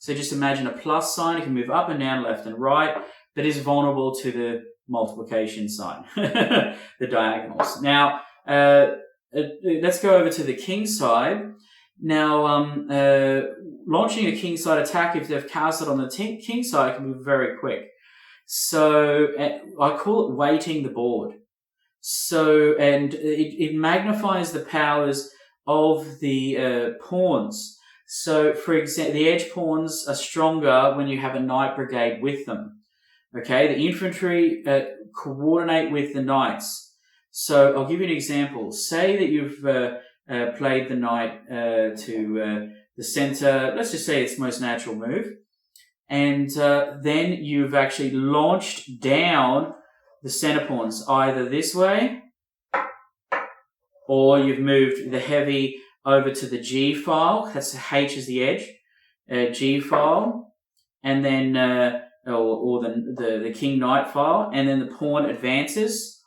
So just imagine a plus sign. It can move up and down, left and right, but is vulnerable to the multiplication sign, the diagonals. Now, let's go over to the Kingside. Now, launching a Kingside attack, if they've cast it on the Kingside, can be very quick. So I call it weighting the board. So, and it magnifies the powers of the pawns. So, for example, the edge pawns are stronger when you have a Knight Brigade with them. Okay, the infantry coordinate with the knights. So, I'll give you an example. Say that you've played the knight to the center. Let's just say it's the most natural move. And then you've actually launched down the center pawns either this way, or you've moved the heavy over to the G file. That's H is the edge, G file, and then or the King Knight file, and then the pawn advances.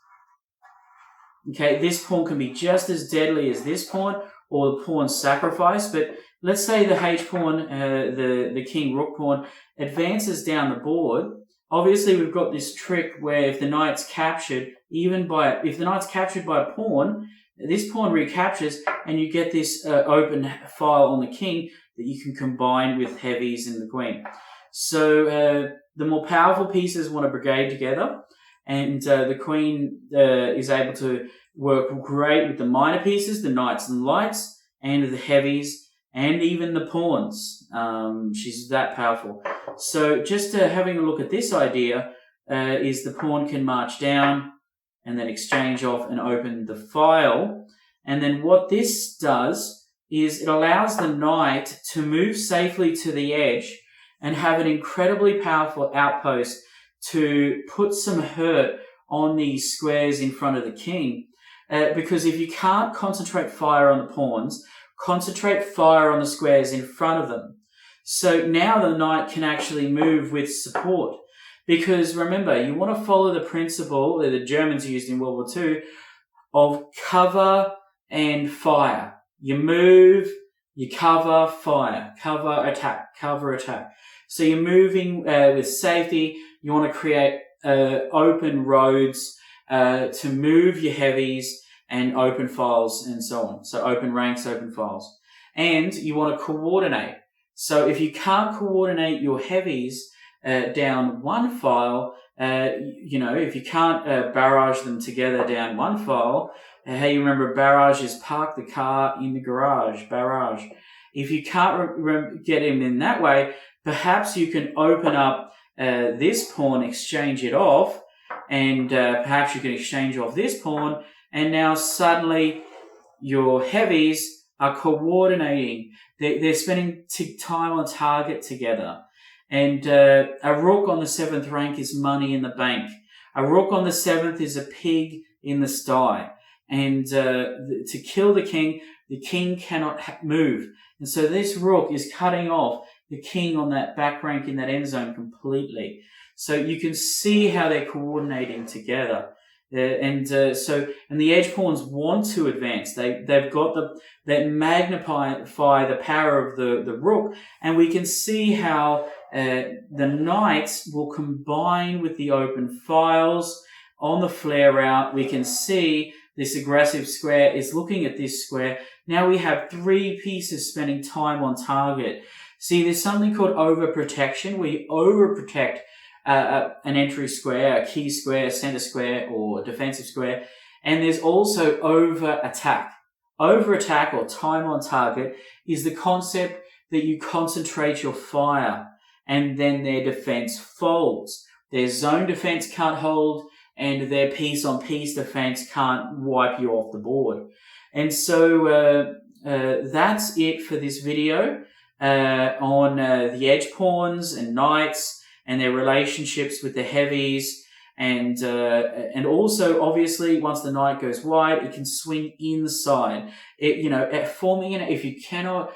Okay, this pawn can be just as deadly as this pawn, or the pawn sacrifice. But let's say the H pawn, the King Rook pawn, advances down the board. Obviously, we've got this trick where if the knight's captured, if the knight's captured by a pawn, this pawn recaptures, and you get this open file on the king that you can combine with heavies and the queen. So the more powerful pieces want to brigade together, and the queen is able to work great with the minor pieces, the knights and lights, and the heavies, and even the pawns. She's that powerful. So just having a look at this idea is the pawn can march down and then exchange off and open the file. And then what this does is it allows the knight to move safely to the edge and have an incredibly powerful outpost to put some hurt on these squares in front of the king. Because if you can't concentrate fire on the pawns, concentrate fire on the squares in front of them. So now the knight can actually move with support. Because remember, you want to follow the principle that the Germans used in World War II of cover and fire. You move, you cover, fire, cover, attack, cover, attack. So you're moving with safety. You want to create open roads to move your heavies and open files and so on. So open ranks, open files. And you want to coordinate. So if you can't coordinate your heavies down one file, if you can't barrage them together down one file, how you remember barrage is park the car in the garage, barrage. If you can't get him in that way, perhaps you can open up this pawn, exchange it off, and perhaps you can exchange off this pawn, and now suddenly your heavies are coordinating. They're spending time on target together. And a rook on the 7th rank is money in the bank. A rook on the 7th is a pig in the sty. And to kill the king cannot move. And so this rook is cutting off the king on that back rank in that end zone completely. So you can see how they're coordinating together. And the edge pawns want to advance. They've got that magnify the power of the rook, and we can see how the knights will combine with the open files on the flare out. We can see this aggressive square is looking at this square. Now we have 3 pieces spending time on target. See, there's something called overprotection, where you overprotect an entry square, a key square, a center square, or defensive square. And there's also over attack. Over attack, or time on target, is the concept that you concentrate your fire and then their defense folds. Their zone defense can't hold, and their piece on piece defense can't wipe you off the board. And so that's it for this video on the edge pawns and knights and their relationships with the heavies, and also obviously once the knight goes wide, it can swing inside. If you cannot